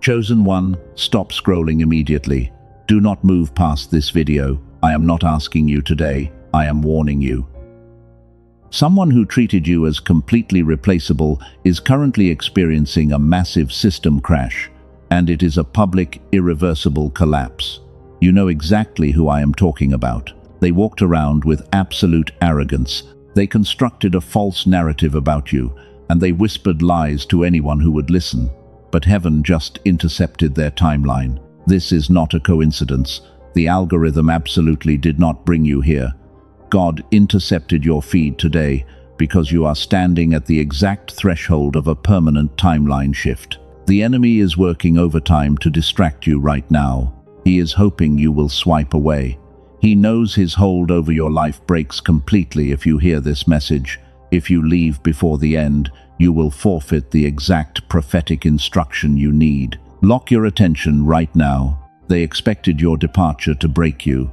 Chosen One, stop scrolling immediately. Do not move past this video. I am not asking you today. I am warning you. Someone who treated you as completely replaceable is currently experiencing a massive system crash, and it is a public, irreversible collapse. You know exactly who I am talking about. They walked around with absolute arrogance. They constructed a false narrative about you, and they whispered lies to anyone who would listen. But heaven just intercepted their timeline. This is not a coincidence. The algorithm absolutely did not bring you here. God intercepted your feed today because you are standing at the exact threshold of a permanent timeline shift. The enemy is working overtime to distract you right now. He is hoping you will swipe away. He knows his hold over your life breaks completely if you hear this message. If you leave before the end, you will forfeit the exact prophetic instruction you need. Lock your attention right now. They expected your departure to break you.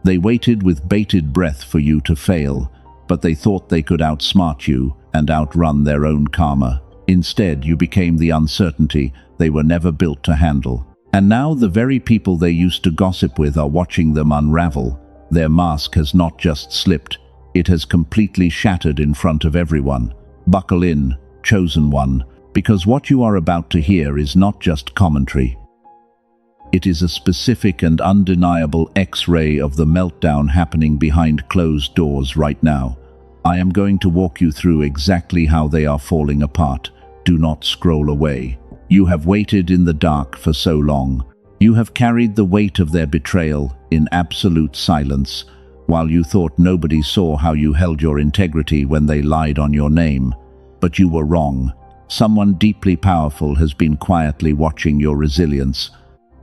They waited with bated breath for you to fail, but they thought they could outsmart you and outrun their own karma. Instead, you became the uncertainty they were never built to handle. And now the very people they used to gossip with are watching them unravel. Their mask has not just slipped, it has completely shattered in front of everyone. Buckle in, Chosen One, because what you are about to hear is not just commentary. It is a specific and undeniable X-ray of the meltdown happening behind closed doors right now. I am going to walk you through exactly how they are falling apart. Do not scroll away. You have waited in the dark for so long. You have carried the weight of their betrayal in absolute silence, while you thought nobody saw how you held your integrity when they lied on your name. But you were wrong. Someone deeply powerful has been quietly watching your resilience.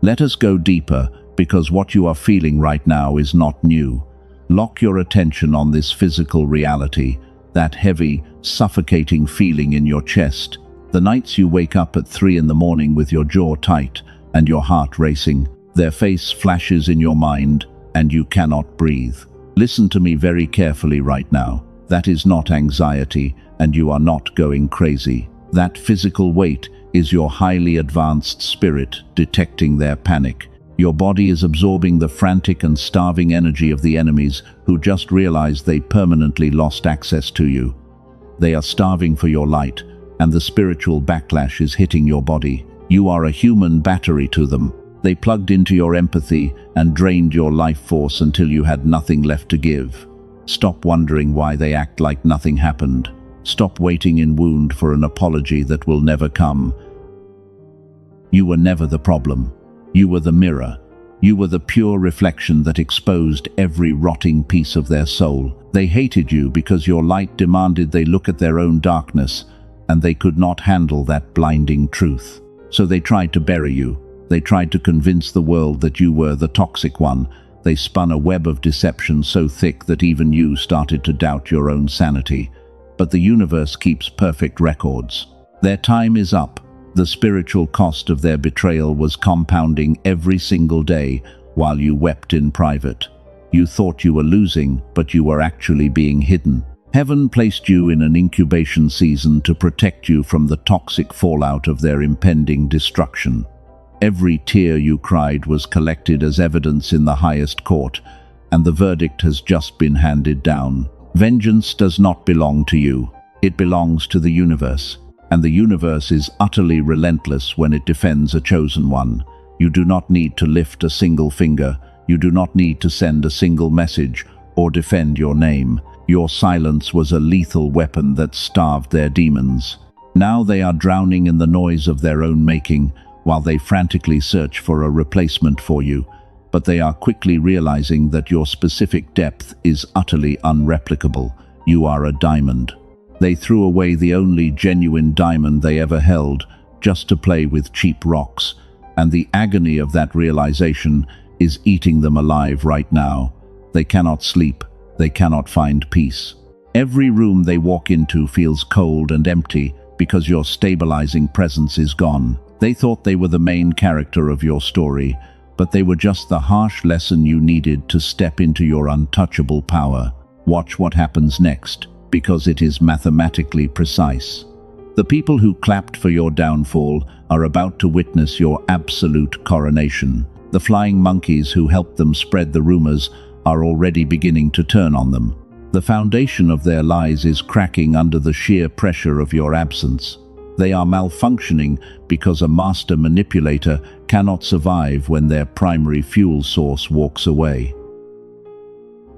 Let us go deeper, because what you are feeling right now is not new. Lock your attention on this physical reality, that heavy, suffocating feeling in your chest. The nights you wake up at 3 in the morning with your jaw tight and your heart racing. Their face flashes in your mind and you cannot breathe. Listen to me very carefully right now. That is not anxiety, and you are not going crazy. That physical weight is your highly advanced spirit detecting their panic. Your body is absorbing the frantic and starving energy of the enemies who just realized they permanently lost access to you. They are starving for your light, and the spiritual backlash is hitting your body. You are a human battery to them. They plugged into your empathy and drained your life force until you had nothing left to give. Stop wondering why they act like nothing happened. Stop waiting in wound for an apology that will never come. You were never the problem. You were the mirror. You were the pure reflection that exposed every rotting piece of their soul. They hated you because your light demanded they look at their own darkness, and they could not handle that blinding truth. So they tried to bury you. They tried to convince the world that you were the toxic one. They spun a web of deception so thick that even you started to doubt your own sanity. But the universe keeps perfect records. Their time is up. The spiritual cost of their betrayal was compounding every single day while you wept in private. You thought you were losing, but you were actually being hidden. Heaven placed you in an incubation season to protect you from the toxic fallout of their impending destruction. Every tear you cried was collected as evidence in the highest court, and the verdict has just been handed down. Vengeance does not belong to you. It belongs to the universe, and the universe is utterly relentless when it defends a chosen one. You do not need to lift a single finger. You do not need to send a single message or defend your name. Your silence was a lethal weapon that starved their demons. Now they are drowning in the noise of their own making, while they frantically search for a replacement for you. But they are quickly realizing that your specific depth is utterly unreplicable. You are a diamond. They threw away the only genuine diamond they ever held, just to play with cheap rocks, and the agony of that realization is eating them alive right now. They cannot sleep. They cannot find peace. Every room they walk into feels cold and empty because your stabilizing presence is gone. They thought they were the main character of your story, but they were just the harsh lesson you needed to step into your untouchable power. Watch what happens next, because it is mathematically precise. The people who clapped for your downfall are about to witness your absolute coronation. The flying monkeys who helped them spread the rumors are already beginning to turn on them. The foundation of their lies is cracking under the sheer pressure of your absence. They are malfunctioning because a master manipulator cannot survive when their primary fuel source walks away.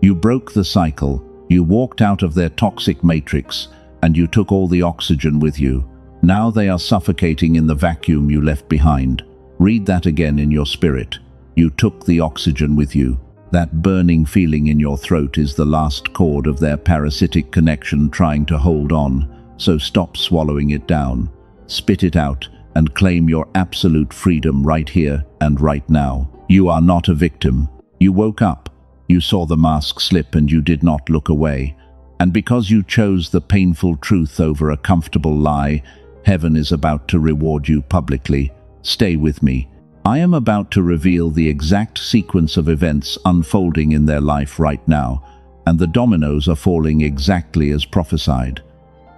You broke the cycle, you walked out of their toxic matrix, and you took all the oxygen with you. Now they are suffocating in the vacuum you left behind. Read that again in your spirit. You took the oxygen with you. That burning feeling in your throat is the last chord of their parasitic connection trying to hold on. So stop swallowing it down. Spit it out and claim your absolute freedom right here and right now. You are not a victim. You woke up. You saw the mask slip and you did not look away. And because you chose the painful truth over a comfortable lie, heaven is about to reward you publicly. Stay with me. I am about to reveal the exact sequence of events unfolding in their life right now, and the dominoes are falling exactly as prophesied.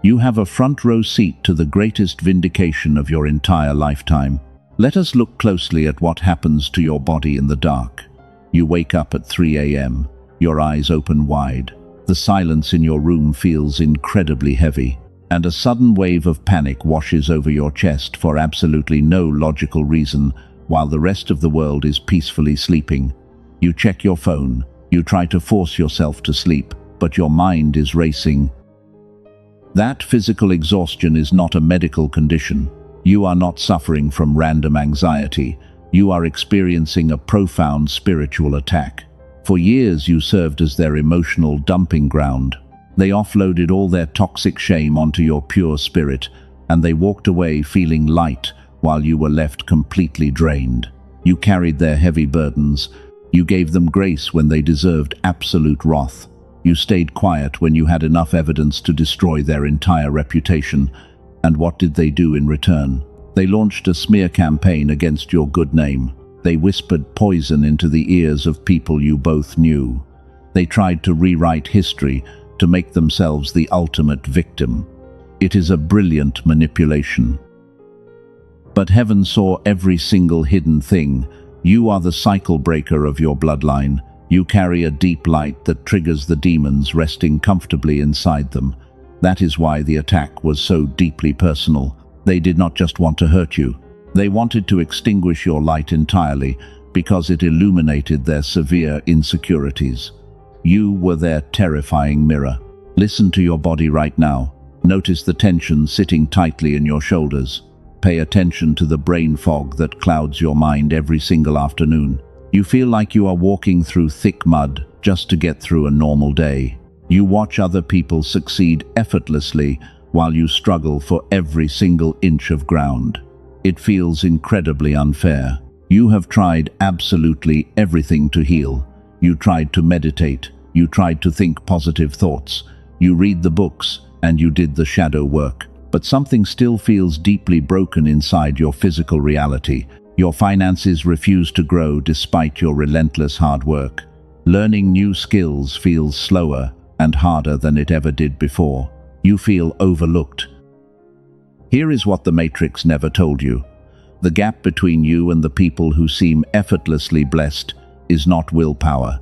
You have a front row seat to the greatest vindication of your entire lifetime. Let us look closely at what happens to your body in the dark. You wake up at 3 a.m., your eyes open wide. The silence in your room feels incredibly heavy, and a sudden wave of panic washes over your chest for absolutely no logical reason, while the rest of the world is peacefully sleeping. You check your phone, you try to force yourself to sleep, but your mind is racing. That physical exhaustion is not a medical condition. You are not suffering from random anxiety. You are experiencing a profound spiritual attack. For years you served as their emotional dumping ground. They offloaded all their toxic shame onto your pure spirit, and they walked away feeling light while you were left completely drained. You carried their heavy burdens. You gave them grace when they deserved absolute wrath. You stayed quiet when you had enough evidence to destroy their entire reputation. And what did they do in return? They launched a smear campaign against your good name. They whispered poison into the ears of people you both knew. They tried to rewrite history to make themselves the ultimate victim. It is a brilliant manipulation. But heaven saw every single hidden thing. You are the cycle breaker of your bloodline. You carry a deep light that triggers the demons resting comfortably inside them. That is why the attack was so deeply personal. They did not just want to hurt you. They wanted to extinguish your light entirely because it illuminated their severe insecurities. You were their terrifying mirror. Listen to your body right now. Notice the tension sitting tightly in your shoulders. Pay attention to the brain fog that clouds your mind every single afternoon. You feel like you are walking through thick mud just to get through a normal day. You watch other people succeed effortlessly while you struggle for every single inch of ground. It feels incredibly unfair. You have tried absolutely everything to heal. You tried to meditate. You tried to think positive thoughts. You read the books, and you did the shadow work. But something still feels deeply broken inside your physical reality. Your finances refuse to grow despite your relentless hard work. Learning new skills feels slower and harder than it ever did before. You feel overlooked. Here is what the Matrix never told you. The gap between you and the people who seem effortlessly blessed is not willpower.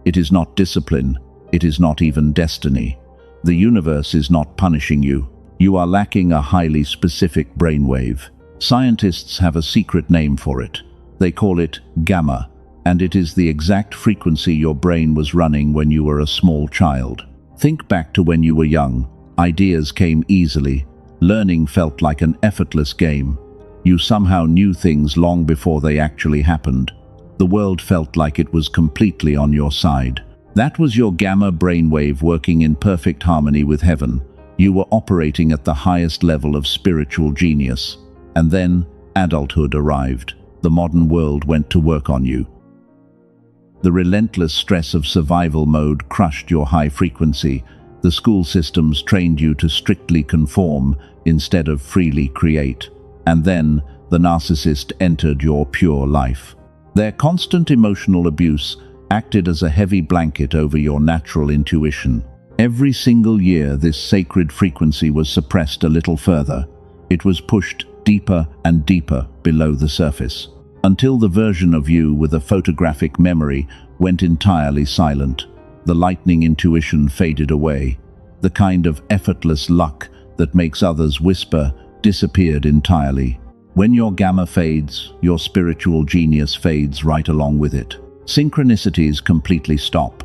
It is not discipline. It is not even destiny. The universe is not punishing you. You are lacking a highly specific brainwave. Scientists have a secret name for it. They call it gamma, and it is the exact frequency your brain was running when you were a small child. Think back to when you were young. Ideas came easily. Learning felt like an effortless game. You somehow knew things long before they actually happened. The world felt like it was completely on your side. That was your gamma brainwave working in perfect harmony with heaven. You were operating at the highest level of spiritual genius. And then adulthood arrived. The modern world went to work on you. The relentless stress of survival mode crushed your high frequency. The school systems trained you to strictly conform instead of freely create. And then the narcissist entered your pure life. Their constant emotional abuse acted as a heavy blanket over your natural intuition. Every single year, this sacred frequency was suppressed a little further. It was pushed deeper and deeper below the surface, until the version of you with a photographic memory went entirely silent. The lightning intuition faded away. The kind of effortless luck that makes others whisper disappeared entirely. When your gamma fades, your spiritual genius fades right along with it. Synchronicities completely stop.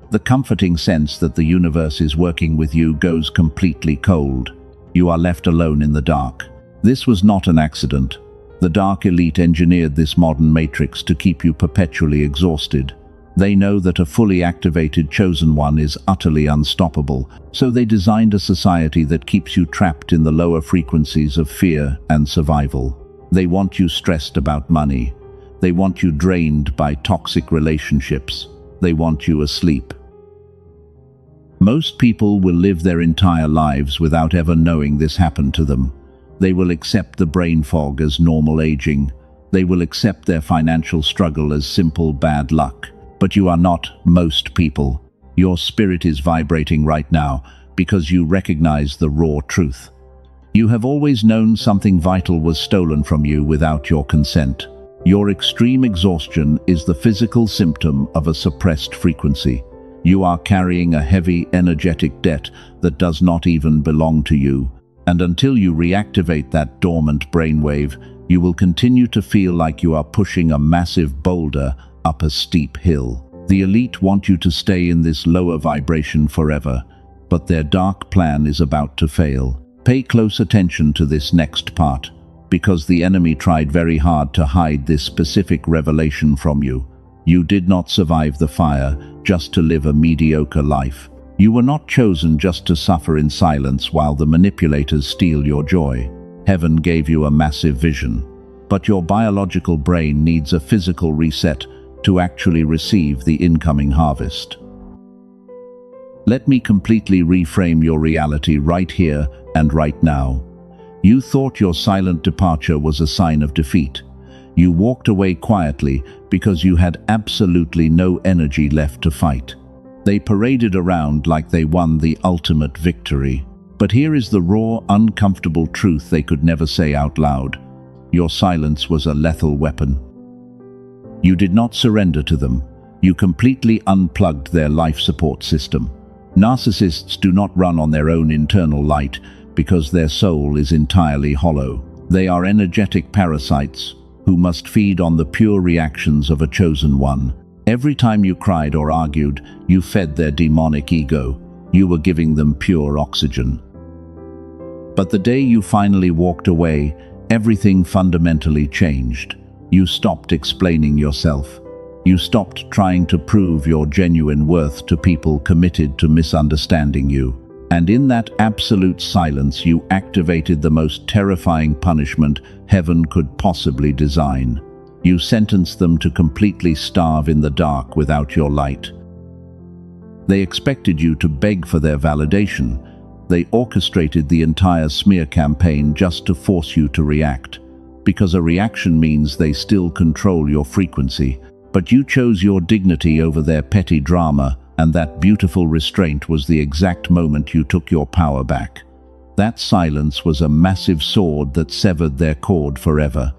The comforting sense that the universe is working with you goes completely cold. You are left alone in the dark. This was not an accident. The Dark Elite engineered this modern matrix to keep you perpetually exhausted. They know that a fully activated Chosen One is utterly unstoppable, so they designed a society that keeps you trapped in the lower frequencies of fear and survival. They want you stressed about money. They want you drained by toxic relationships. They want you asleep. Most people will live their entire lives without ever knowing this happened to them. They will accept the brain fog as normal aging. They will accept their financial struggle as simple bad luck. But you are not most people. Your spirit is vibrating right now because you recognize the raw truth. You have always known something vital was stolen from you without your consent. Your extreme exhaustion is the physical symptom of a suppressed frequency. You are carrying a heavy, energetic debt that does not even belong to you. And until you reactivate that dormant brainwave, you will continue to feel like you are pushing a massive boulder up a steep hill. The elite want you to stay in this lower vibration forever, but their dark plan is about to fail. Pay close attention to this next part, because the enemy tried very hard to hide this specific revelation from you. You did not survive the fire just to live a mediocre life. You were not chosen just to suffer in silence while the manipulators steal your joy. Heaven gave you a massive vision, but your biological brain needs a physical reset to actually receive the incoming harvest. Let me completely reframe your reality right here and right now. You thought your silent departure was a sign of defeat. You walked away quietly because you had absolutely no energy left to fight. They paraded around like they won the ultimate victory. But here is the raw, uncomfortable truth they could never say out loud. Your silence was a lethal weapon. You did not surrender to them. You completely unplugged their life support system. Narcissists do not run on their own internal light because their soul is entirely hollow. They are energetic parasites who must feed on the pure reactions of a chosen one. Every time you cried or argued, you fed their demonic ego. You were giving them pure oxygen. But the day you finally walked away, everything fundamentally changed. You stopped explaining yourself. You stopped trying to prove your genuine worth to people committed to misunderstanding you. And in that absolute silence, you activated the most terrifying punishment heaven could possibly design. You sentenced them to completely starve in the dark without your light. They expected you to beg for their validation. They orchestrated the entire smear campaign just to force you to react. Because a reaction means they still control your frequency. But you chose your dignity over their petty drama, and that beautiful restraint was the exact moment you took your power back. That silence was a massive sword that severed their cord forever.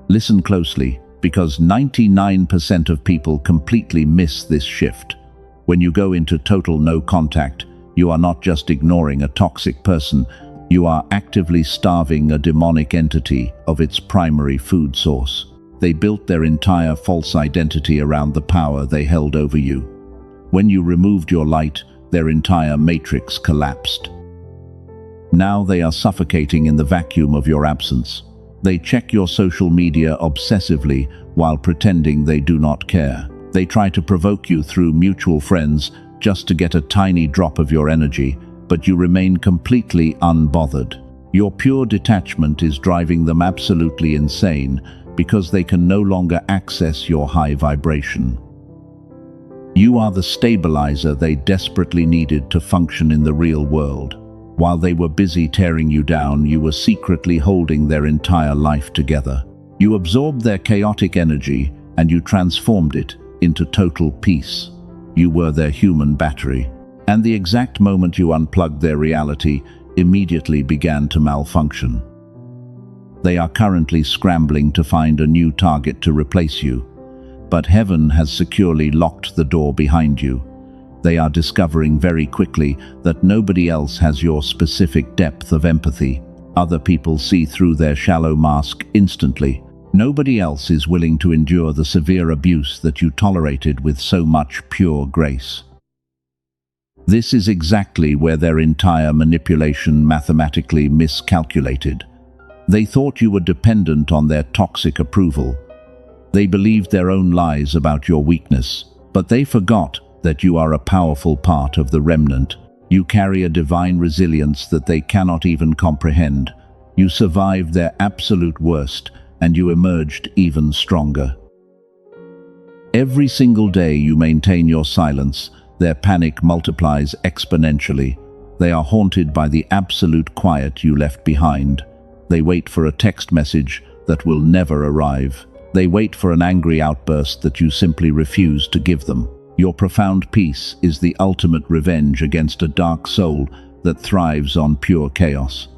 Listen closely, because 99% of people completely miss this shift. When you go into total no contact, you are not just ignoring a toxic person, you are actively starving a demonic entity of its primary food source. They built their entire false identity around the power they held over you. When you removed your light, their entire matrix collapsed. Now they are suffocating in the vacuum of your absence. They check your social media obsessively while pretending they do not care. They try to provoke you through mutual friends just to get a tiny drop of your energy, but you remain completely unbothered. Your pure detachment is driving them absolutely insane because they can no longer access your high vibration. You are the stabilizer they desperately needed to function in the real world. While they were busy tearing you down, you were secretly holding their entire life together. You absorbed their chaotic energy and you transformed it into total peace. You were their human battery. And the exact moment you unplugged their reality immediately began to malfunction. They are currently scrambling to find a new target to replace you, but heaven has securely locked the door behind you. They are discovering very quickly that nobody else has your specific depth of empathy. Other people see through their shallow mask instantly. Nobody else is willing to endure the severe abuse that you tolerated with so much pure grace. This is exactly where their entire manipulation mathematically miscalculated. They thought you were dependent on their toxic approval. They believed their own lies about your weakness, but they forgot that you are a powerful part of the remnant. You carry a divine resilience that they cannot even comprehend. You survived their absolute worst, and you emerged even stronger. Every single day you maintain your silence, their panic multiplies exponentially. They are haunted by the absolute quiet you left behind. They wait for a text message that will never arrive. They wait for an angry outburst that you simply refuse to give them. Your profound peace is the ultimate revenge against a dark soul that thrives on pure chaos.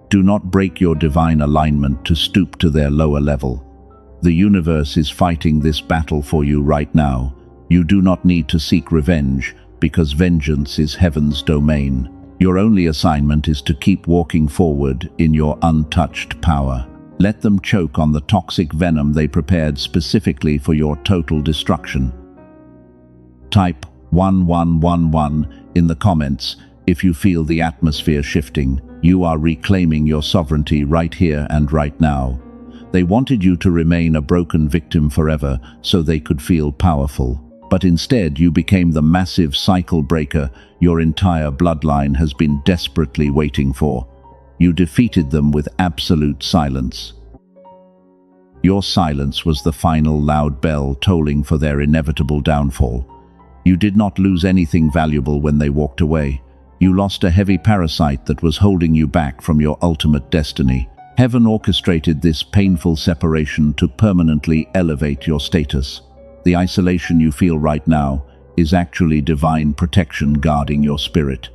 Do not break your divine alignment to stoop to their lower level. The universe is fighting this battle for you right now. You do not need to seek revenge, because vengeance is heaven's domain. Your only assignment is to keep walking forward in your untouched power. Let them choke on the toxic venom they prepared specifically for your total destruction. Type 1111 in the comments if you feel the atmosphere shifting. You are reclaiming your sovereignty right here and right now. They wanted you to remain a broken victim forever so they could feel powerful. But instead you became the massive cycle breaker your entire bloodline has been desperately waiting for. You defeated them with absolute silence. Your silence was the final loud bell tolling for their inevitable downfall. You did not lose anything valuable when they walked away. You lost a heavy parasite that was holding you back from your ultimate destiny. Heaven orchestrated this painful separation to permanently elevate your status. The isolation you feel right now is actually divine protection guarding your spirit.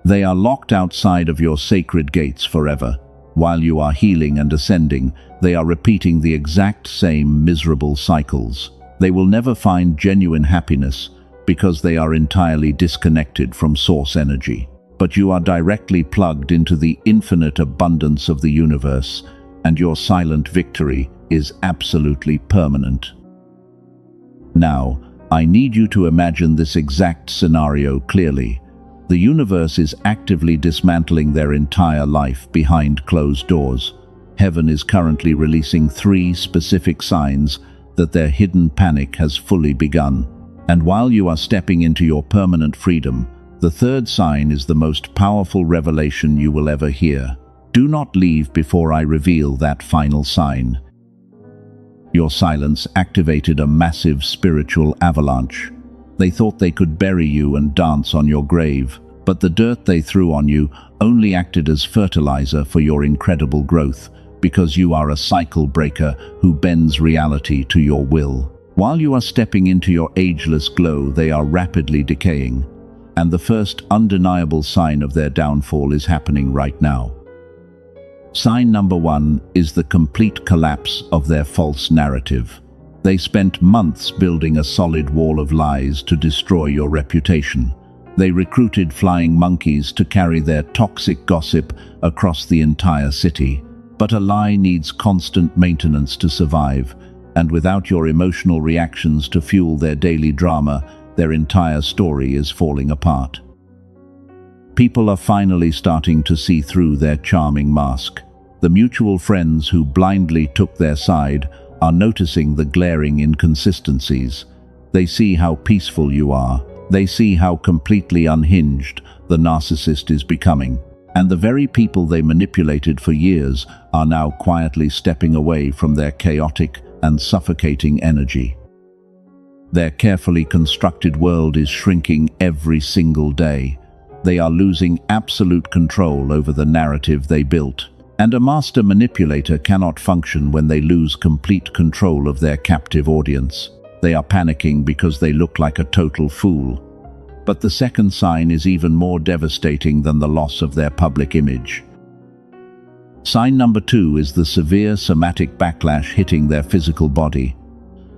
They are locked outside of your sacred gates forever. While you are healing and ascending, they are repeating the exact same miserable cycles. They will never find genuine happiness because they are entirely disconnected from source energy. But you are directly plugged into the infinite abundance of the universe, and your silent victory is absolutely permanent. Now, I need you to imagine this exact scenario clearly. The universe is actively dismantling their entire life behind closed doors. Heaven is currently releasing 3 specific signs that their hidden panic has fully begun. And while you are stepping into your permanent freedom, the 3rd sign is the most powerful revelation you will ever hear. Do not leave before I reveal that final sign. Your silence activated a massive spiritual avalanche. They thought they could bury you and dance on your grave, but the dirt they threw on you only acted as fertilizer for your incredible growth, because you are a cycle breaker who bends reality to your will. While you are stepping into your ageless glow, they are rapidly decaying, and the first undeniable sign of their downfall is happening right now. Sign number 1 is the complete collapse of their false narrative. They spent months building a solid wall of lies to destroy your reputation. They recruited flying monkeys to carry their toxic gossip across the entire city. But a lie needs constant maintenance to survive, and without your emotional reactions to fuel their daily drama, their entire story is falling apart. People are finally starting to see through their charming mask. The mutual friends who blindly took their side are noticing the glaring inconsistencies. They see how peaceful you are. They see how completely unhinged the narcissist is becoming. And the very people they manipulated for years are now quietly stepping away from their chaotic and suffocating energy. Their carefully constructed world is shrinking every single day. They are losing absolute control over the narrative they built. And a master manipulator cannot function when they lose complete control of their captive audience. They are panicking because they look like a total fool. But the second sign is even more devastating than the loss of their public image. Sign number 2 is the severe somatic backlash hitting their physical body.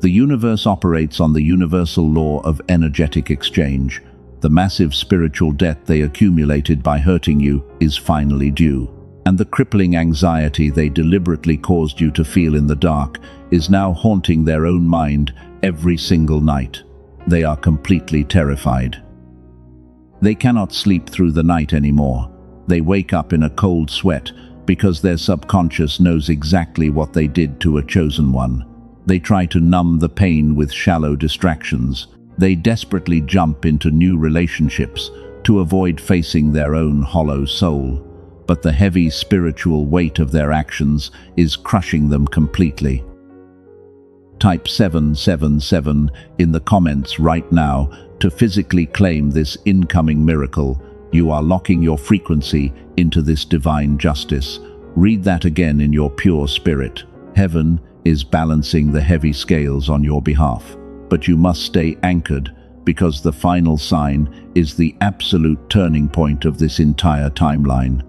The universe operates on the universal law of energetic exchange. The massive spiritual debt they accumulated by hurting you is finally due. And the crippling anxiety they deliberately caused you to feel in the dark is now haunting their own mind every single night. They are completely terrified. They cannot sleep through the night anymore. They wake up in a cold sweat because their subconscious knows exactly what they did to a chosen one. They try to numb the pain with shallow distractions. They desperately jump into new relationships to avoid facing their own hollow soul. But the heavy spiritual weight of their actions is crushing them completely. Type 777 in the comments right now to physically claim this incoming miracle. You are locking your frequency into this divine justice. Read that again in your pure spirit. Heaven is balancing the heavy scales on your behalf, but you must stay anchored because the final sign is the absolute turning point of this entire timeline.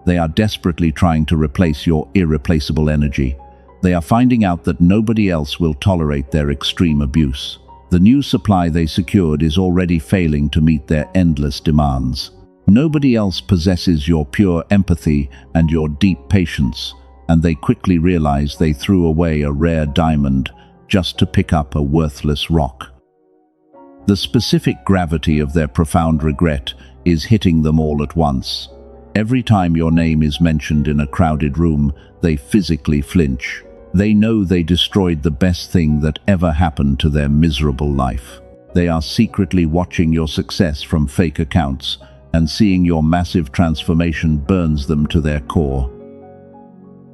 They are desperately trying to replace your irreplaceable energy. They are finding out that nobody else will tolerate their extreme abuse. The new supply they secured is already failing to meet their endless demands. Nobody else possesses your pure empathy and your deep patience, and they quickly realize they threw away a rare diamond just to pick up a worthless rock. The specific gravity of their profound regret is hitting them all at once. Every time your name is mentioned in a crowded room, they physically flinch. They know they destroyed the best thing that ever happened to their miserable life. They are secretly watching your success from fake accounts, and seeing your massive transformation burns them to their core.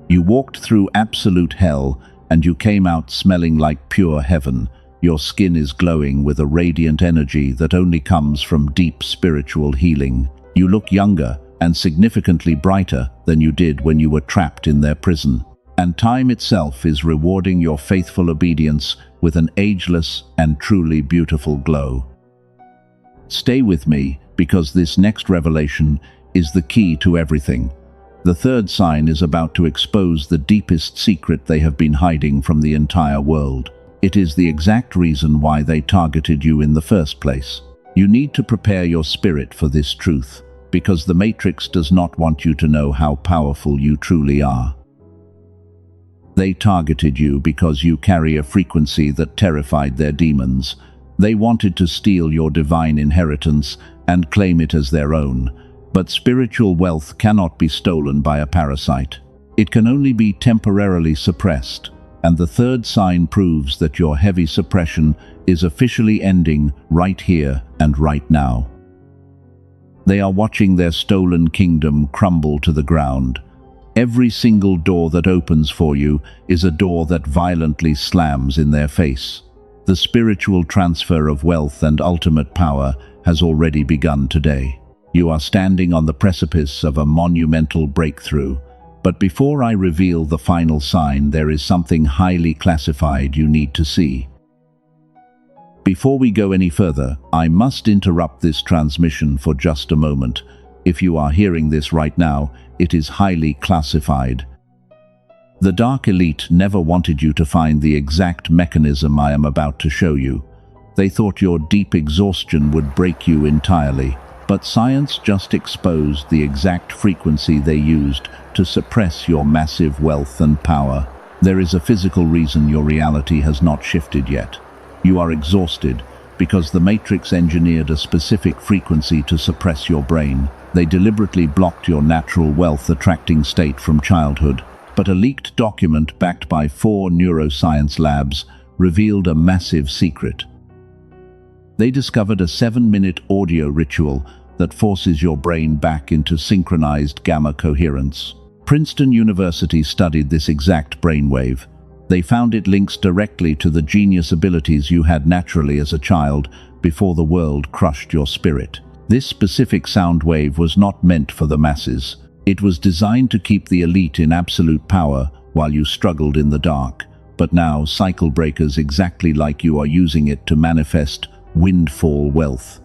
You walked through absolute hell, and you came out smelling like pure heaven. Your skin is glowing with a radiant energy that only comes from deep spiritual healing. You look younger and significantly brighter than you did when you were trapped in their prison. And time itself is rewarding your faithful obedience with an ageless and truly beautiful glow. Stay with me, because this next revelation is the key to everything. The third sign is about to expose the deepest secret they have been hiding from the entire world. It is the exact reason why they targeted you in the first place. You need to prepare your spirit for this truth, because the Matrix does not want you to know how powerful you truly are. They targeted you because you carry a frequency that terrified their demons. They wanted to steal your divine inheritance and claim it as their own. But spiritual wealth cannot be stolen by a parasite. It can only be temporarily suppressed. And the third sign proves that your heavy suppression is officially ending right here and right now. They are watching their stolen kingdom crumble to the ground. Every single door that opens for you is a door that violently slams in their face. The spiritual transfer of wealth and ultimate power has already begun today. You are standing on the precipice of a monumental breakthrough. But before I reveal the final sign, there is something highly classified you need to see. Before we go any further, I must interrupt this transmission for just a moment. If you are hearing this right now, it is highly classified. The Dark Elite never wanted you to find the exact mechanism I am about to show you. They thought your deep exhaustion would break you entirely. But science just exposed the exact frequency they used to suppress your massive wealth and power. There is a physical reason your reality has not shifted yet. You are exhausted because the Matrix engineered a specific frequency to suppress your brain. They deliberately blocked your natural wealth-attracting state from childhood. But a leaked document backed by 4 neuroscience labs revealed a massive secret. They discovered a 7-minute audio ritual that forces your brain back into synchronized gamma coherence. Princeton University studied this exact brainwave. They found it links directly to the genius abilities you had naturally as a child before the world crushed your spirit. This specific sound wave was not meant for the masses. It was designed to keep the elite in absolute power while you struggled in the dark. But now, cycle breakers exactly like you are using it to manifest windfall wealth.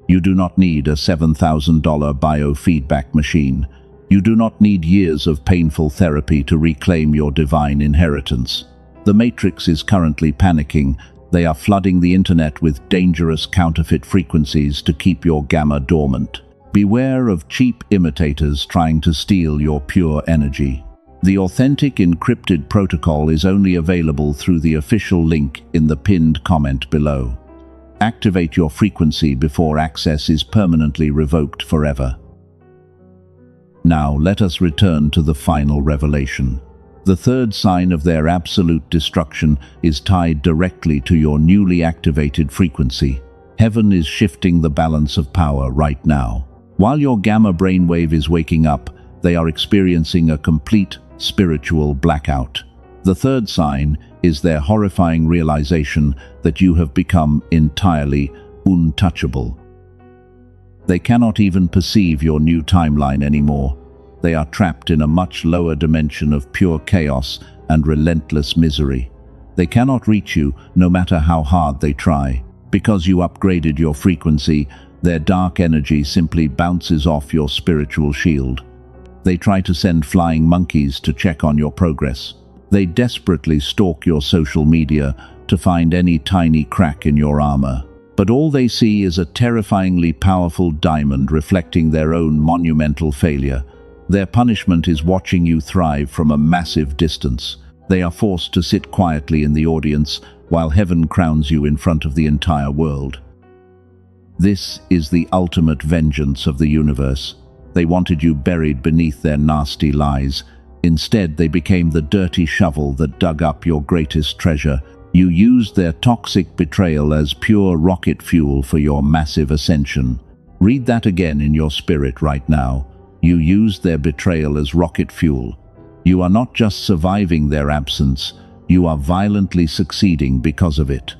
You do not need a $7,000 biofeedback machine. You do not need years of painful therapy to reclaim your divine inheritance. The Matrix is currently panicking. They are flooding the internet with dangerous counterfeit frequencies to keep your gamma dormant. Beware of cheap imitators trying to steal your pure energy. The authentic encrypted protocol is only available through the official link in the pinned comment below. Activate your frequency before access is permanently revoked forever. Now let us return to the final revelation. The third sign of their absolute destruction is tied directly to your newly activated frequency. Heaven is shifting the balance of power right now. While your gamma brainwave is waking up, they are experiencing a complete spiritual blackout. The third sign is their horrifying realization that you have become entirely untouchable. They cannot even perceive your new timeline anymore. They are trapped in a much lower dimension of pure chaos and relentless misery. They cannot reach you no matter how hard they try. Because you upgraded your frequency, their dark energy simply bounces off your spiritual shield. They try to send flying monkeys to check on your progress. They desperately stalk your social media to find any tiny crack in your armor. But all they see is a terrifyingly powerful diamond reflecting their own monumental failure. Their punishment is watching you thrive from a massive distance. They are forced to sit quietly in the audience while heaven crowns you in front of the entire world. This is the ultimate vengeance of the universe. They wanted you buried beneath their nasty lies. Instead, they became the dirty shovel that dug up your greatest treasure. You used their toxic betrayal as pure rocket fuel for your massive ascension. Read that again in your spirit right now. You used their betrayal as rocket fuel. You are not just surviving their absence, you are violently succeeding because of it.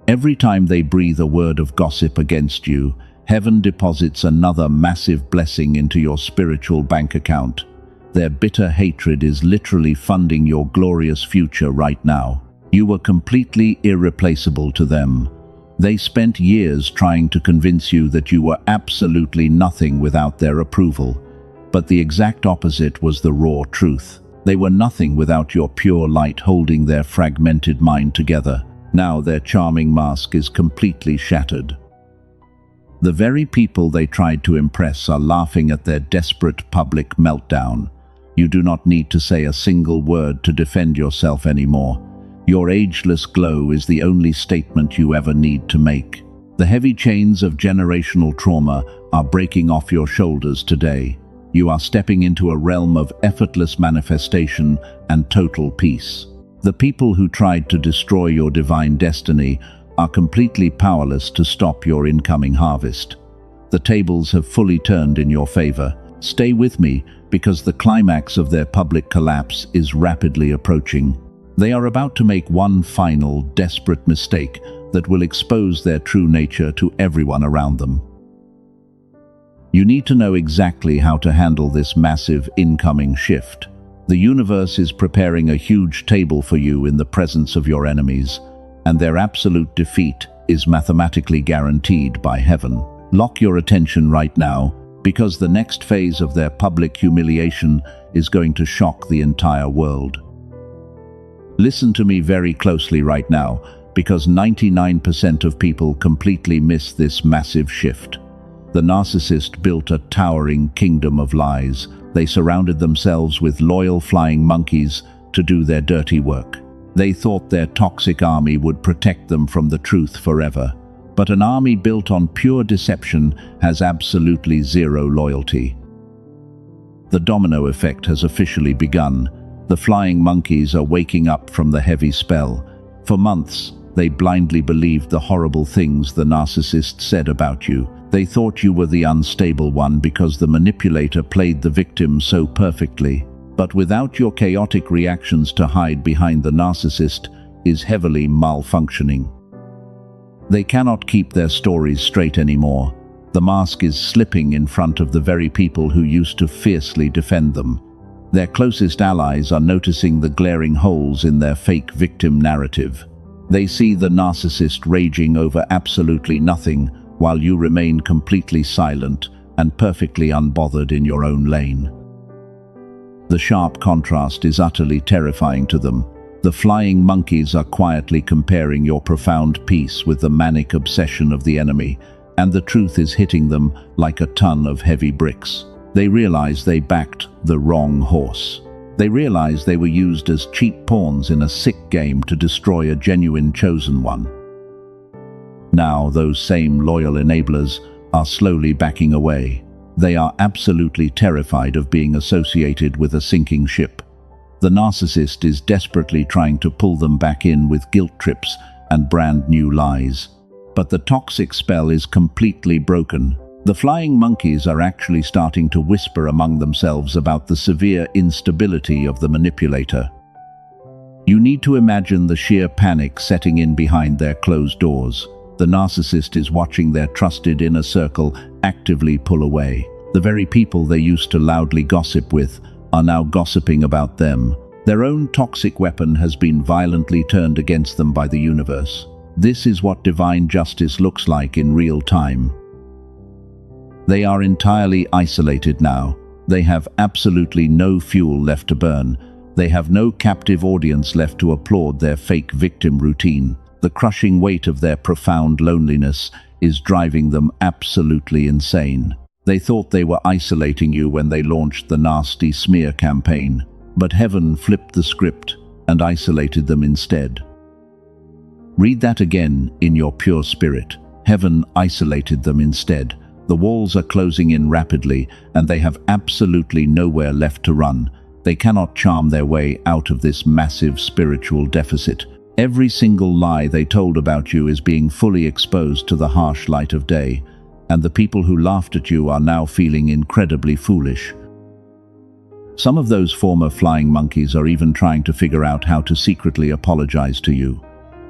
Every time they breathe a word of gossip against you, heaven deposits another massive blessing into your spiritual bank account. Their bitter hatred is literally funding your glorious future right now. You were completely irreplaceable to them. They spent years trying to convince you that you were absolutely nothing without their approval. But the exact opposite was the raw truth. They were nothing without your pure light holding their fragmented mind together. Now their charming mask is completely shattered. The very people they tried to impress are laughing at their desperate public meltdown. You do not need to say a single word to defend yourself anymore. Your ageless glow is the only statement you ever need to make. The heavy chains of generational trauma are breaking off your shoulders today. You are stepping into a realm of effortless manifestation and total peace. The people who tried to destroy your divine destiny are completely powerless to stop your incoming harvest. The tables have fully turned in your favor. Stay with me, because the climax of their public collapse is rapidly approaching. They are about to make one final, desperate mistake that will expose their true nature to everyone around them. You need to know exactly how to handle this massive incoming shift. The universe is preparing a huge table for you in the presence of your enemies, and their absolute defeat is mathematically guaranteed by heaven. Lock your attention right now, because the next phase of their public humiliation is going to shock the entire world. Listen to me very closely right now, because 99% of people completely miss this massive shift. The narcissist built a towering kingdom of lies. They surrounded themselves with loyal flying monkeys to do their dirty work. They thought their toxic army would protect them from the truth forever. But an army built on pure deception has absolutely zero loyalty. The domino effect has officially begun. The flying monkeys are waking up from the heavy spell. For months, they blindly believed the horrible things the narcissist said about you. They thought you were the unstable one because the manipulator played the victim so perfectly. But without your chaotic reactions to hide behind the narcissist is heavily malfunctioning. They cannot keep their stories straight anymore. The mask is slipping in front of the very people who used to fiercely defend them. Their closest allies are noticing the glaring holes in their fake victim narrative. They see the narcissist raging over absolutely nothing while you remain completely silent and perfectly unbothered in your own lane. The sharp contrast is utterly terrifying to them. The flying monkeys are quietly comparing your profound peace with the manic obsession of the enemy, and the truth is hitting them like a ton of heavy bricks. They realize they backed the wrong horse. They realize they were used as cheap pawns in a sick game to destroy a genuine chosen one. Now those same loyal enablers are slowly backing away. They are absolutely terrified of being associated with a sinking ship. The narcissist is desperately trying to pull them back in with guilt trips and brand new lies. But the toxic spell is completely broken. The flying monkeys are actually starting to whisper among themselves about the severe instability of the manipulator. You need to imagine the sheer panic setting in behind their closed doors. The narcissist is watching their trusted inner circle actively pull away. The very people they used to loudly gossip with are now gossiping about them. Their own toxic weapon has been violently turned against them by the universe. This is what divine justice looks like in real time. They are entirely isolated now. They have absolutely no fuel left to burn. They have no captive audience left to applaud their fake victim routine. The crushing weight of their profound loneliness is driving them absolutely insane. They thought they were isolating you when they launched the nasty smear campaign, but heaven flipped the script and isolated them instead. Read that again in your pure spirit. Heaven isolated them instead. The walls are closing in rapidly, and they have absolutely nowhere left to run. They cannot charm their way out of this massive spiritual deficit. Every single lie they told about you is being fully exposed to the harsh light of day, and the people who laughed at you are now feeling incredibly foolish. Some of those former flying monkeys are even trying to figure out how to secretly apologize to you.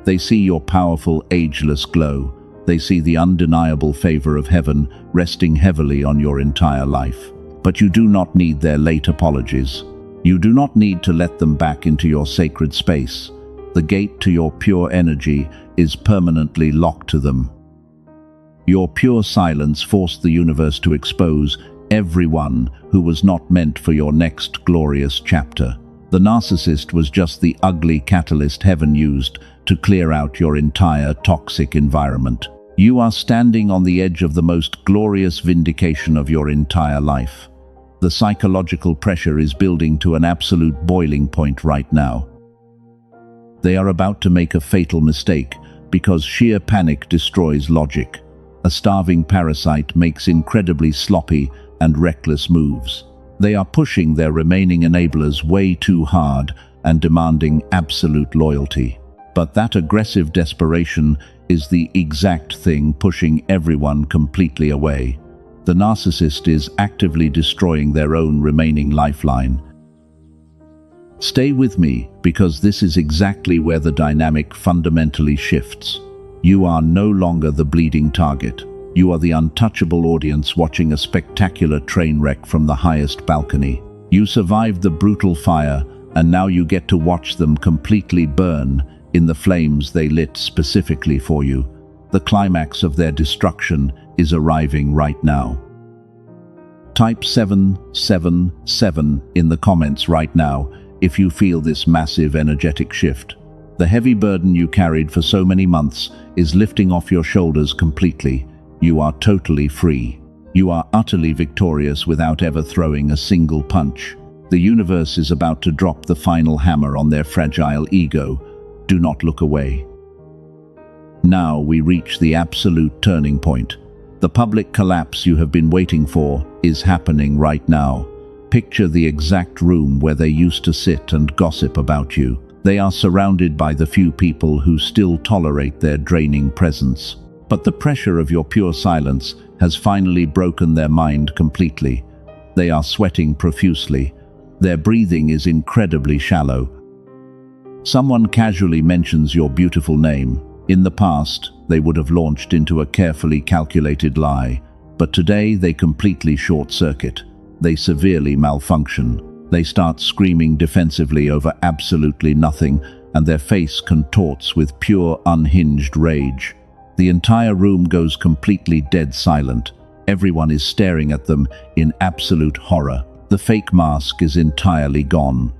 They see your powerful, ageless glow. They see the undeniable favor of heaven resting heavily on your entire life. But you do not need their late apologies. You do not need to let them back into your sacred space. The gate to your pure energy is permanently locked to them. Your pure silence forced the universe to expose everyone who was not meant for your next glorious chapter. The narcissist was just the ugly catalyst heaven used to clear out your entire toxic environment. You are standing on the edge of the most glorious vindication of your entire life. The psychological pressure is building to an absolute boiling point right now. They are about to make a fatal mistake because sheer panic destroys logic. A starving parasite makes incredibly sloppy and reckless moves. They are pushing their remaining enablers way too hard and demanding absolute loyalty. But that aggressive desperation is the exact thing pushing everyone completely away. The narcissist is actively destroying their own remaining lifeline. Stay with me, because this is exactly where the dynamic fundamentally shifts. You are no longer the bleeding target. You are the untouchable audience watching a spectacular train wreck from the highest balcony. You survived the brutal fire, and now you get to watch them completely burn in the flames they lit specifically for you. The climax of their destruction is arriving right now. Type 777 in the comments right now if you feel this massive energetic shift. The heavy burden you carried for so many months is lifting off your shoulders completely. You are totally free. You are utterly victorious without ever throwing a single punch. The universe is about to drop the final hammer on their fragile ego. Do not look away. Now we reach the absolute turning point. The public collapse you have been waiting for is happening right now. Picture the exact room where they used to sit and gossip about you. They are surrounded by the few people who still tolerate their draining presence. But the pressure of your pure silence has finally broken their mind completely. They are sweating profusely. Their breathing is incredibly shallow. Someone casually mentions your beautiful name. In the past, they would have launched into a carefully calculated lie, but today they completely short-circuit. They severely malfunction. They start screaming defensively over absolutely nothing, and their face contorts with pure, unhinged rage. The entire room goes completely dead silent. Everyone is staring at them in absolute horror. The fake mask is entirely gone.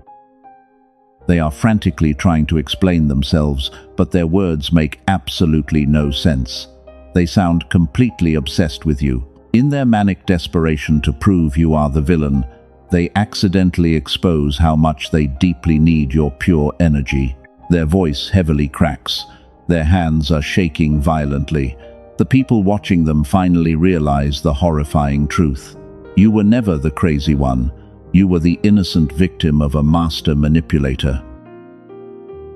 They are frantically trying to explain themselves, but their words make absolutely no sense. They sound completely obsessed with you. In their manic desperation to prove you are the villain, they accidentally expose how much they deeply need your pure energy. Their voice heavily cracks. Their hands are shaking violently. The people watching them finally realize the horrifying truth. You were never the crazy one. You were the innocent victim of a master manipulator.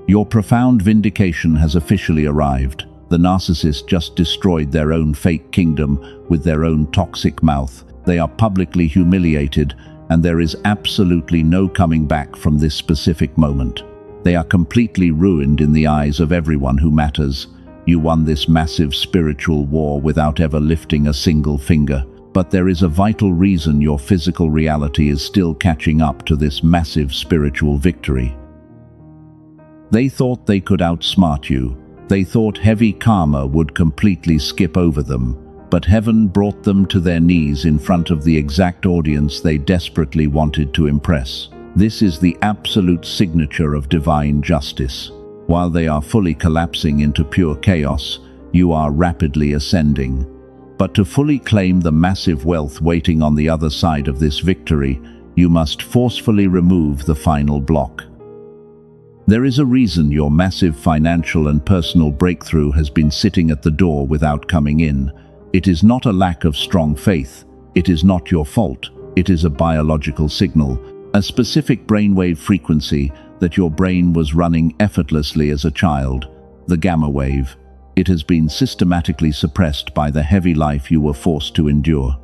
Your profound vindication has officially arrived. The narcissist just destroyed their own fake kingdom with their own toxic mouth. They are publicly humiliated, and there is absolutely no coming back from this specific moment. They are completely ruined in the eyes of everyone who matters. You won this massive spiritual war without ever lifting a single finger. But there is a vital reason your physical reality is still catching up to this massive spiritual victory. They thought they could outsmart you. They thought heavy karma would completely skip over them. But heaven brought them to their knees in front of the exact audience they desperately wanted to impress. This is the absolute signature of divine justice. While they are fully collapsing into pure chaos, you are rapidly ascending. But to fully claim the massive wealth waiting on the other side of this victory, you must forcefully remove the final block. There is a reason your massive financial and personal breakthrough has been sitting at the door without coming in. It is not a lack of strong faith. It is not your fault. It is a biological signal, a specific brainwave frequency that your brain was running effortlessly as a child, the gamma wave. It has been systematically suppressed by the heavy life you were forced to endure.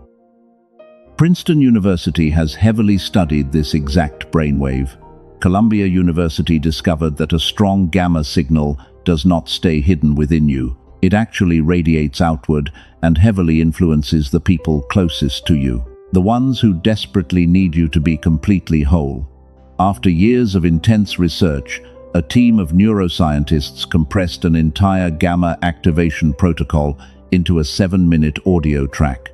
Princeton University has heavily studied this exact brainwave. Columbia University discovered that a strong gamma signal does not stay hidden within you. It actually radiates outward and heavily influences the people closest to you, the ones who desperately need you to be completely whole. After years of intense research, a team of neuroscientists compressed an entire gamma activation protocol into a 7-minute audio track.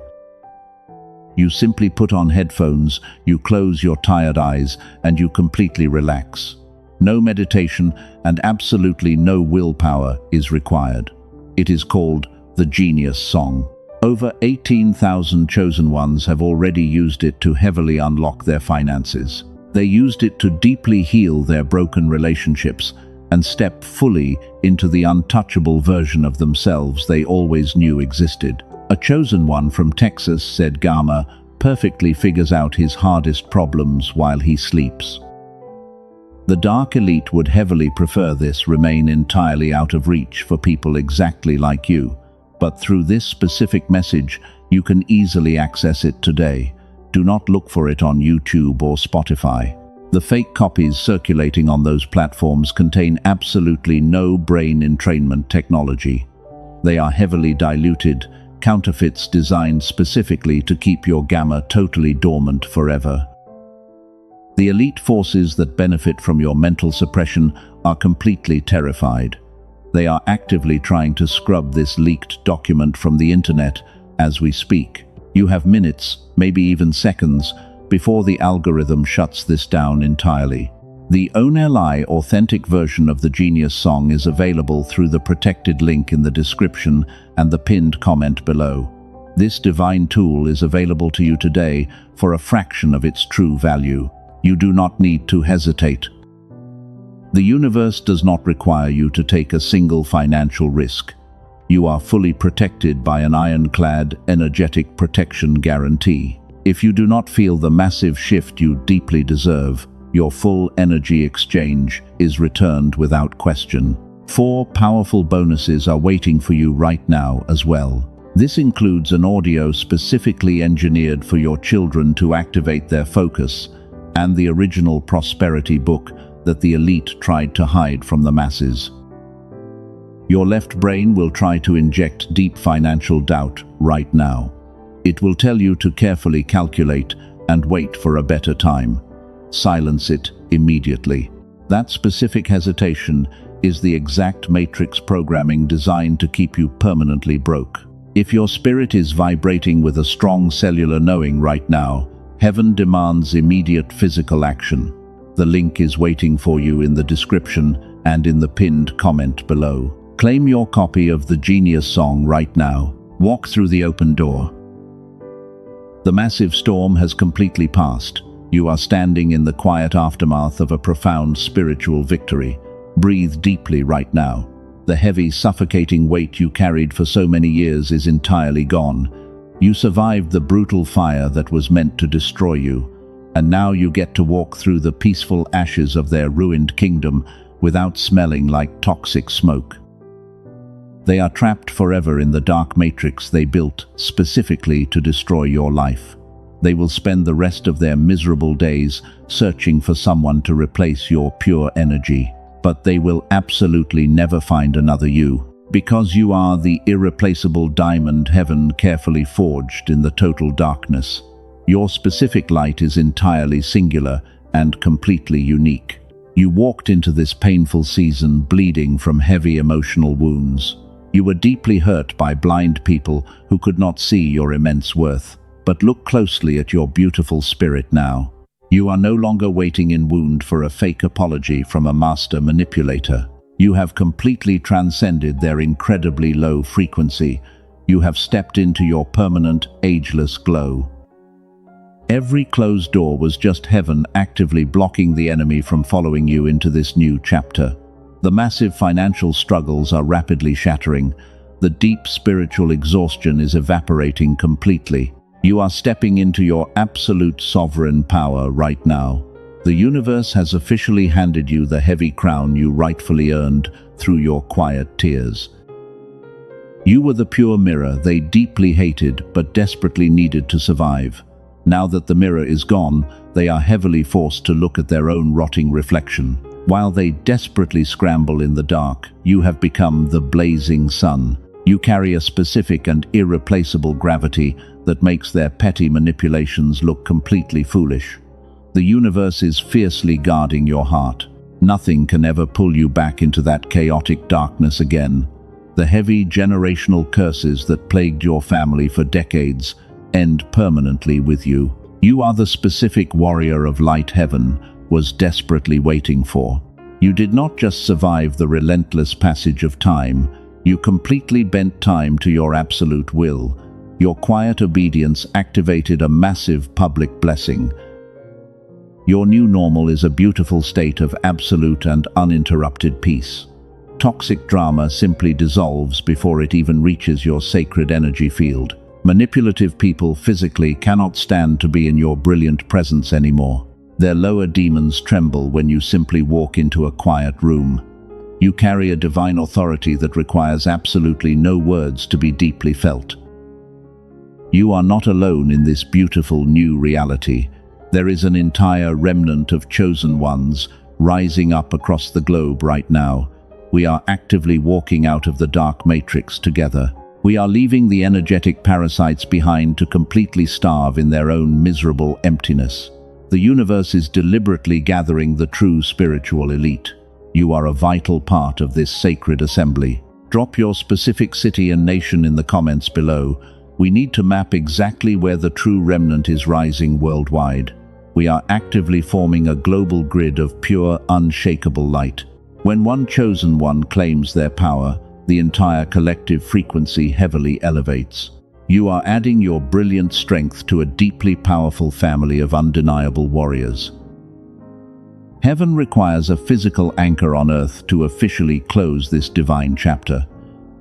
You simply put on headphones, you close your tired eyes, and you completely relax. No meditation and absolutely no willpower is required. It is called the Genius Song. Over 18,000 chosen ones have already used it to heavily unlock their finances. They used it to deeply heal their broken relationships and step fully into the untouchable version of themselves they always knew existed. A chosen one from Texas, said Gamma, perfectly figures out his hardest problems while he sleeps. The dark elite would heavily prefer this remain entirely out of reach for people exactly like you, but through this specific message, you can easily access it today. Do not look for it on YouTube or Spotify. The fake copies circulating on those platforms contain absolutely no brain entrainment technology. They are heavily diluted, counterfeits designed specifically to keep your gamma totally dormant forever. The elite forces that benefit from your mental suppression are completely terrified. They are actively trying to scrub this leaked document from the internet as we speak. You have minutes, maybe even seconds, before the algorithm shuts this down entirely. The ONLI authentic version of the Genius Song is available through the protected link in the description and the pinned comment below. This divine tool is available to you today for a fraction of its true value. You do not need to hesitate. The universe does not require you to take a single financial risk. You are fully protected by an ironclad, energetic protection guarantee. If you do not feel the massive shift you deeply deserve, your full energy exchange is returned without question. 4 powerful bonuses are waiting for you right now as well. This includes an audio specifically engineered for your children to activate their focus, and the original prosperity book that the elite tried to hide from the masses. Your left brain will try to inject deep financial doubt right now. It will tell you to carefully calculate and wait for a better time. Silence it immediately. That specific hesitation is the exact matrix programming designed to keep you permanently broke. If your spirit is vibrating with a strong cellular knowing right now, heaven demands immediate physical action. The link is waiting for you in the description and in the pinned comment below. Claim your copy of the Genius Song right now. Walk through the open door. The massive storm has completely passed. You are standing in the quiet aftermath of a profound spiritual victory. Breathe deeply right now. The heavy, suffocating weight you carried for so many years is entirely gone. You survived the brutal fire that was meant to destroy you, and now you get to walk through the peaceful ashes of their ruined kingdom without smelling like toxic smoke. They are trapped forever in the dark matrix they built specifically to destroy your life. They will spend the rest of their miserable days searching for someone to replace your pure energy. But they will absolutely never find another you, because you are the irreplaceable diamond heaven carefully forged in the total darkness. Your specific light is entirely singular and completely unique. You walked into this painful season bleeding from heavy emotional wounds. You were deeply hurt by blind people who could not see your immense worth. But look closely at your beautiful spirit now. You are no longer waiting in wound for a fake apology from a master manipulator. You have completely transcended their incredibly low frequency. You have stepped into your permanent, ageless glow. Every closed door was just heaven actively blocking the enemy from following you into this new chapter. The massive financial struggles are rapidly shattering. The deep spiritual exhaustion is evaporating completely. You are stepping into your absolute sovereign power right now. The universe has officially handed you the heavy crown you rightfully earned through your quiet tears. You were the pure mirror they deeply hated but desperately needed to survive. Now that the mirror is gone, they are heavily forced to look at their own rotting reflection. While they desperately scramble in the dark, you have become the blazing sun. You carry a specific and irreplaceable gravity that makes their petty manipulations look completely foolish. The universe is fiercely guarding your heart. Nothing can ever pull you back into that chaotic darkness again. The heavy generational curses that plagued your family for decades end permanently with you. You are the specific warrior of light heaven was desperately waiting for. You did not just survive the relentless passage of time, you completely bent time to your absolute will. Your quiet obedience activated a massive public blessing. Your new normal is a beautiful state of absolute and uninterrupted peace. Toxic drama simply dissolves before it even reaches your sacred energy field. Manipulative people physically cannot stand to be in your brilliant presence anymore. Their lower demons tremble when you simply walk into a quiet room. You carry a divine authority that requires absolutely no words to be deeply felt. You are not alone in this beautiful new reality. There is an entire remnant of chosen ones rising up across the globe right now. We are actively walking out of the dark matrix together. We are leaving the energetic parasites behind to completely starve in their own miserable emptiness. The universe is deliberately gathering the true spiritual elite. You are a vital part of this sacred assembly. Drop your specific city and nation in the comments below. We need to map exactly where the true remnant is rising worldwide. We are actively forming a global grid of pure, unshakable light. When one chosen one claims their power, the entire collective frequency heavily elevates. You are adding your brilliant strength to a deeply powerful family of undeniable warriors. Heaven requires a physical anchor on earth to officially close this divine chapter.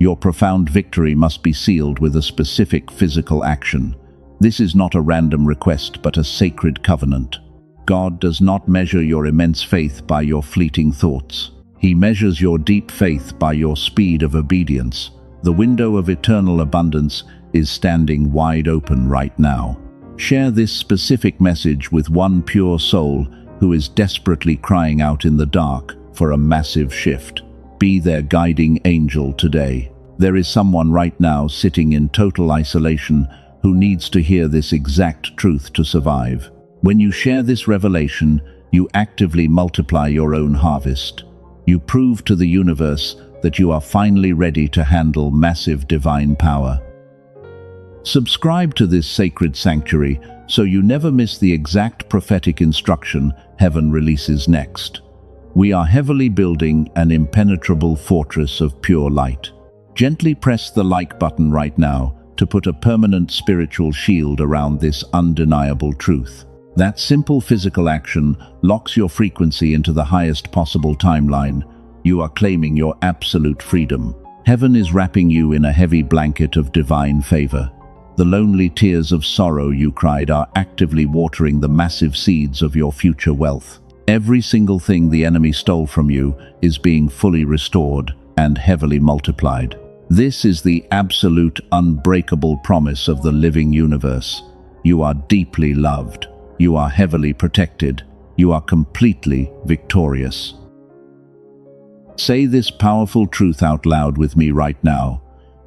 Your profound victory must be sealed with a specific physical action. This is not a random request, but a sacred covenant. God does not measure your immense faith by your fleeting thoughts. He measures your deep faith by your speed of obedience. The window of eternal abundance is standing wide open right now. Share this specific message with one pure soul who is desperately crying out in the dark for a massive shift. Be their guiding angel today. There is someone right now sitting in total isolation who needs to hear this exact truth to survive. When you share this revelation, You actively multiply your own harvest. You prove to the universe that you are finally ready to handle massive divine power. Subscribe to this sacred sanctuary so you never miss the exact prophetic instruction heaven releases next. We are heavily building an impenetrable fortress of pure light. Gently press the like button right now to put a permanent spiritual shield around this undeniable truth. That simple physical action locks your frequency into the highest possible timeline. You are claiming your absolute freedom. Heaven is wrapping you in a heavy blanket of divine favor. The lonely tears of sorrow you cried are actively watering the massive seeds of your future wealth. Every single thing the enemy stole from you is being fully restored and heavily multiplied. This is the absolute, unbreakable promise of the living universe. You are deeply loved. You are heavily protected. You are completely victorious. Say this powerful truth out loud with me right now.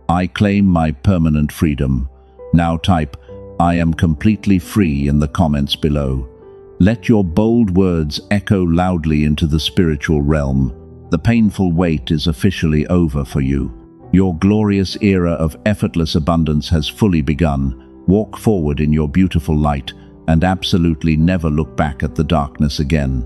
I claim my permanent freedom. Now type, "I am completely free" in the comments below. Let your bold words echo loudly into the spiritual realm. The painful wait is officially over for you. Your glorious era of effortless abundance has fully begun. Walk forward in your beautiful light and absolutely never look back at the darkness again.